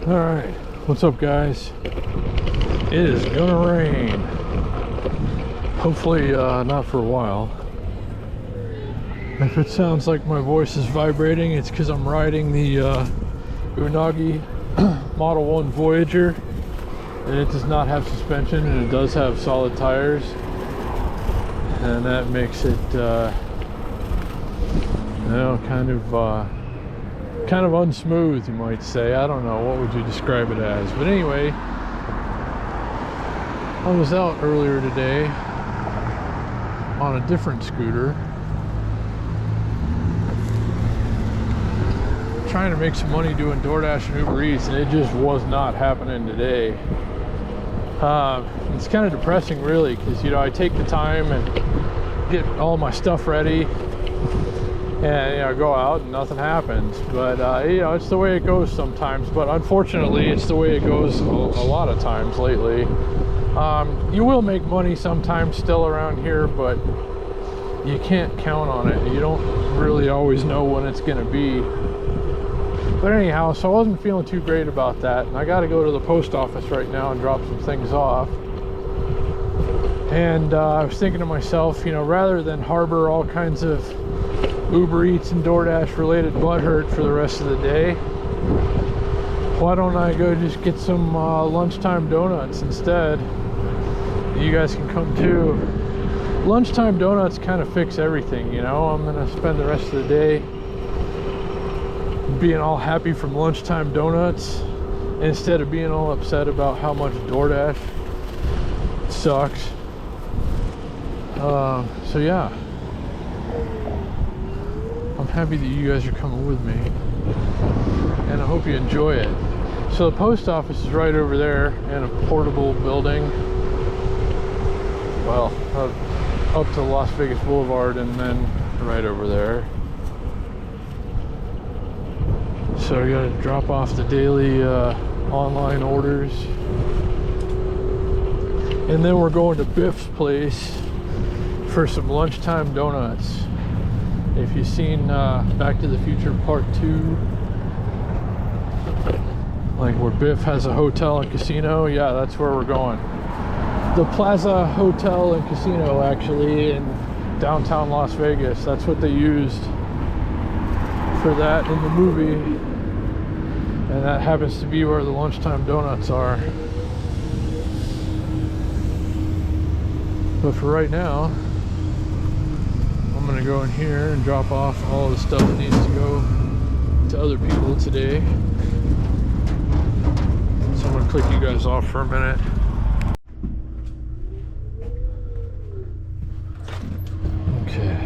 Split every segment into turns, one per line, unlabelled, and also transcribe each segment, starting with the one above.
Alright, what's up guys? It is gonna rain. Hopefully not for a while. If it sounds like my voice is vibrating, it's because I'm riding the Unagi Model 1 Voyager, and it does not have suspension, and it does have solid tires, and that makes it kind of unsmooth, you might say. I don't know, what would you describe it as? But anyway, I was out earlier today on a different scooter trying to make some money doing DoorDash and Uber Eats, and it just was not happening today. It's kind of depressing really, because I take the time and get all my stuff ready and go out and nothing happens. But it's the way it goes sometimes, but unfortunately it's the way it goes a lot of times lately. You will make money sometimes still around here, but you can't count on it. You don't really always know when it's going to be. But anyhow, so I wasn't feeling too great about that, and I got to go to the post office right now and drop some things off. And I was thinking to myself, rather than harbor all kinds of Uber Eats and DoorDash related butthurt for the rest of the day, why don't I go just get some lunchtime donuts instead? You guys can come too. Lunchtime donuts kind of fix everything, I'm gonna spend the rest of the day being all happy from lunchtime donuts instead of being all upset about how much DoorDash sucks. So yeah, I'm happy that you guys are coming with me, and I hope you enjoy it. So the post office is right over there in a portable building, well, up to Las Vegas Boulevard, and then right over there. So I gotta drop off the daily online orders, and then we're going to Biff's place for some lunchtime donuts. If you've seen Back to the Future Part 2, like where Biff has a hotel and casino, yeah, that's where we're going. The Plaza Hotel and Casino, actually, in downtown Las Vegas. That's what they used for that in the movie, and that happens to be where the lunchtime donuts are. But for right now, I'm gonna go in here and drop off all the stuff that needs to go to other people today. So I'm gonna click you guys off for a minute. Okay.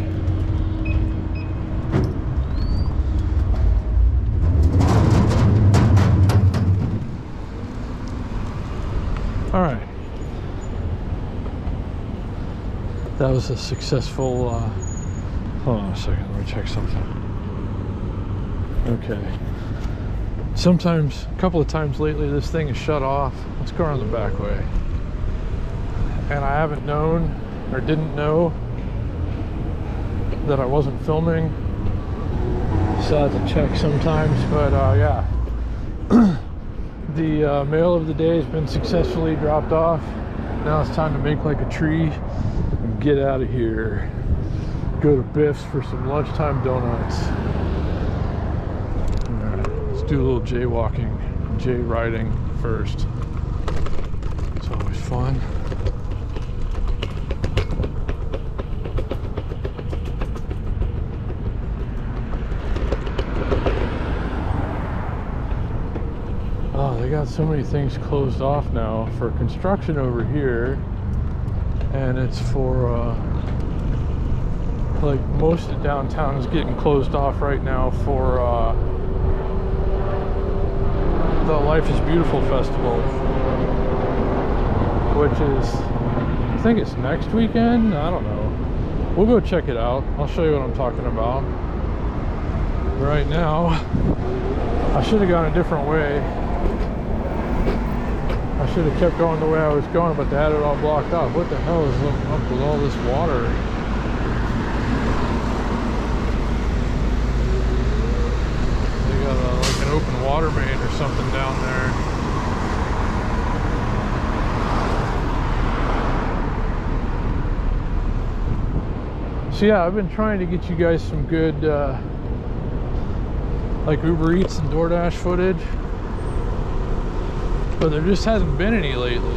All right. That was a successful, hold on a second, let me check something. Okay. Sometimes, a couple of times lately, this thing is shut off. Let's go around the back way. And I haven't known, or didn't know, that I wasn't filming. So I have to check sometimes, but yeah. The mail of the day has been successfully dropped off. Now it's time to make like a tree and get out of here. Go to Biff's for some lunchtime donuts. Alright, let's do a little jaywalking, jay riding first. It's always fun. Oh, they got so many things closed off now for construction over here, and it's for like most of downtown is getting closed off right now for the Life is Beautiful festival, which is, I think it's next weekend. I don't know, we'll go check it out. I'll show you what I'm talking about. Right now I should have gone a different way. I should have kept going the way I was going, but they had it all blocked off. What the hell is up with all this water? They got like an open water main or something down there. So yeah, I've been trying to get you guys some good like Uber Eats and DoorDash footage, but there just hasn't been any lately.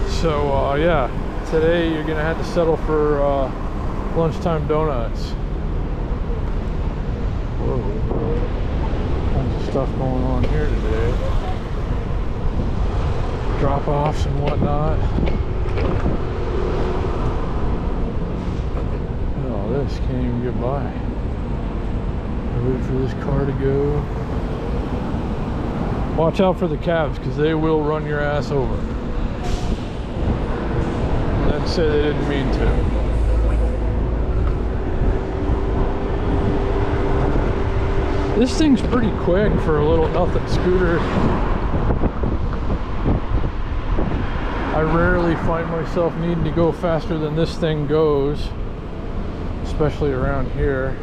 So yeah, today you're gonna have to settle for lunchtime donuts. Whoa, tons of stuff going on here today. Drop-offs and whatnot. Oh, this can't even get by. Wait for this car to go. Watch out for the cabs, because they will run your ass over. Let's say they didn't mean to. This thing's pretty quick for a little nothing scooter. I rarely find myself needing to go faster than this thing goes, especially around here.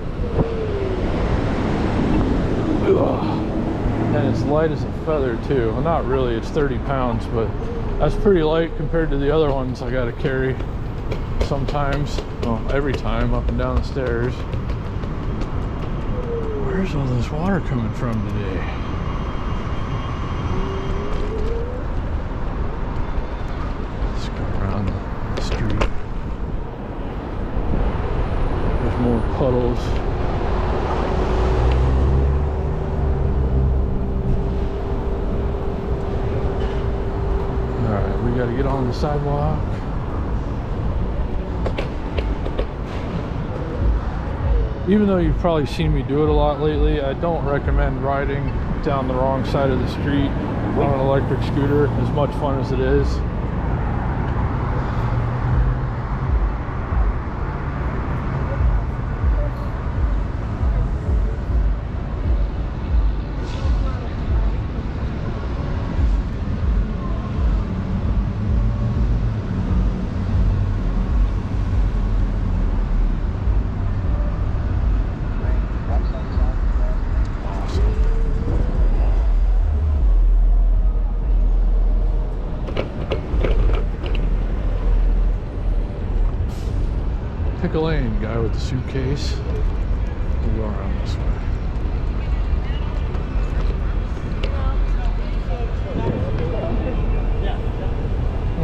Ugh. And it's light as a feather too. Well, not really, it's 30 pounds, but that's pretty light compared to the other ones I gotta carry sometimes, well, every time up and down the stairs. Where's all this water coming from today? Let's go around the street. There's more puddles. Alright, we gotta get on the sidewalk. Even though you've probably seen me do it a lot lately, I don't recommend riding down the wrong side of the street on an electric scooter, as much fun as it is. Pick a lane, guy with the suitcase. We'll go around this way.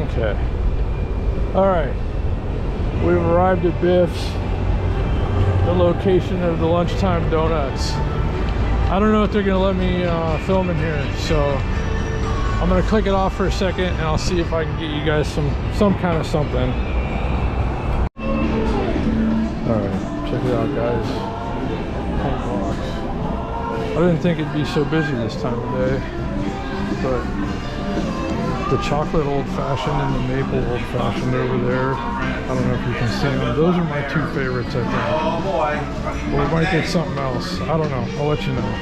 Okay. Alright. We've arrived at Biff's, the location of the Lunchtime Donuts. I don't know if they're going to let me film in here, so I'm going to click it off for a second and I'll see if I can get you guys some kind of something. Alright, check it out, guys. Pinkbox. I didn't think it'd be so busy this time of day, but the chocolate old-fashioned and the maple old-fashioned over there, I don't know if you can see them. Those are my two favorites, I think. Or we might get something else. I don't know. I'll let you know.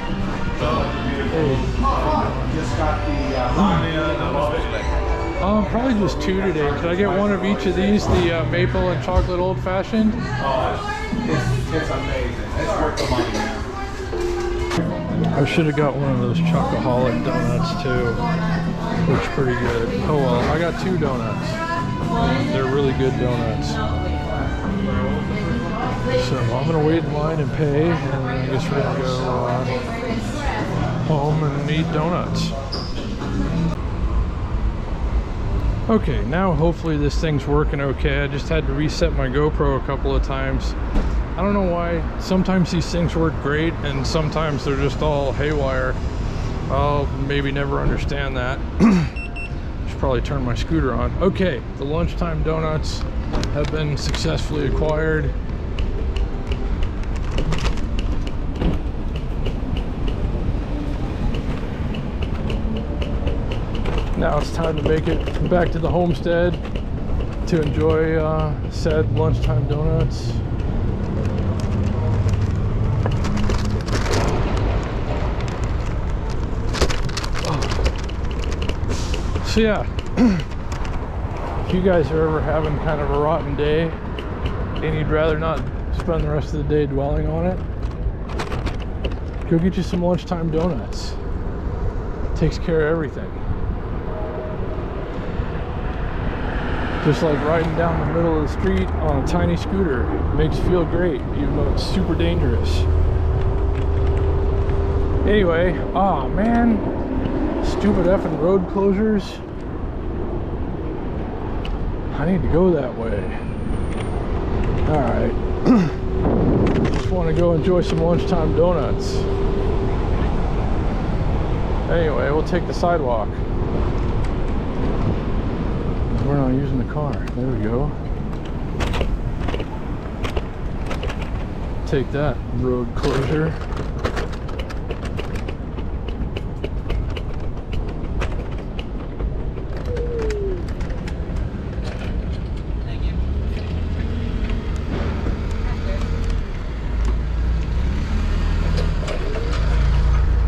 Probably just two today. Could I get one of each of these? The maple and chocolate old-fashioned?
It's amazing. It's worth the money, man.
I should have got one of those chocoholic donuts too. Looks pretty good. Oh well, I got two donuts. They're really good donuts. So I'm gonna wait in line and pay, and then I guess we're gonna go home and eat donuts. Okay, now hopefully this thing's working okay. I just had to reset my GoPro a couple of times. I don't know why. Sometimes these things work great and sometimes they're just all haywire. I'll maybe never understand that. Should probably turn my scooter on. Okay, the Lunchtime Donuts have been successfully acquired. Now it's time to make it back to the homestead to enjoy said Lunchtime Donuts. So yeah, if you guys are ever having kind of a rotten day and you'd rather not spend the rest of the day dwelling on it, go get you some Lunchtime Donuts. It takes care of everything. Just like riding down the middle of the street on a tiny scooter. It makes you feel great, even though it's super dangerous. Anyway, oh man, stupid effing road closures. I need to go that way. Alright. Just want to go enjoy some lunchtime donuts. Anyway, we'll take the sidewalk. We're not using the car. There we go. Take that road closure.
Thank you.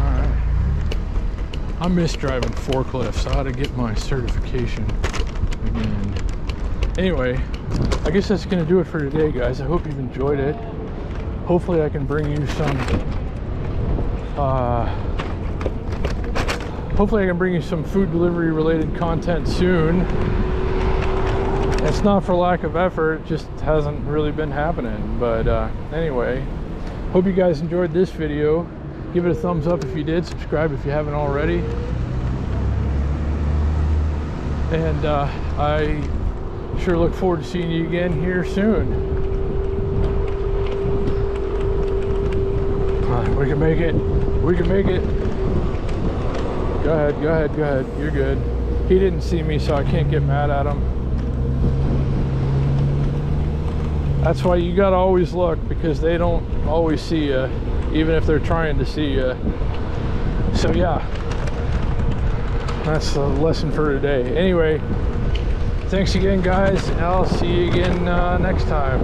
Alright. I miss driving forklifts. I ought to get my certification again. Anyway, I guess that's gonna do it for today, guys. I hope you've enjoyed it. Hopefully I can bring you some food delivery related content soon. It's not for lack of effort, it just hasn't really been happening. But anyway, hope you guys enjoyed this video. Give it a thumbs up if you did, subscribe if you haven't already. And I sure look forward to seeing you again here soon. We can make it. We can make it. Go ahead, go ahead, go ahead. You're good. He didn't see me, so I can't get mad at him. That's why you gotta always look, because they don't always see you, even if they're trying to see you. So yeah, that's the lesson for today. Anyway, thanks again, guys. I'll see you again next time.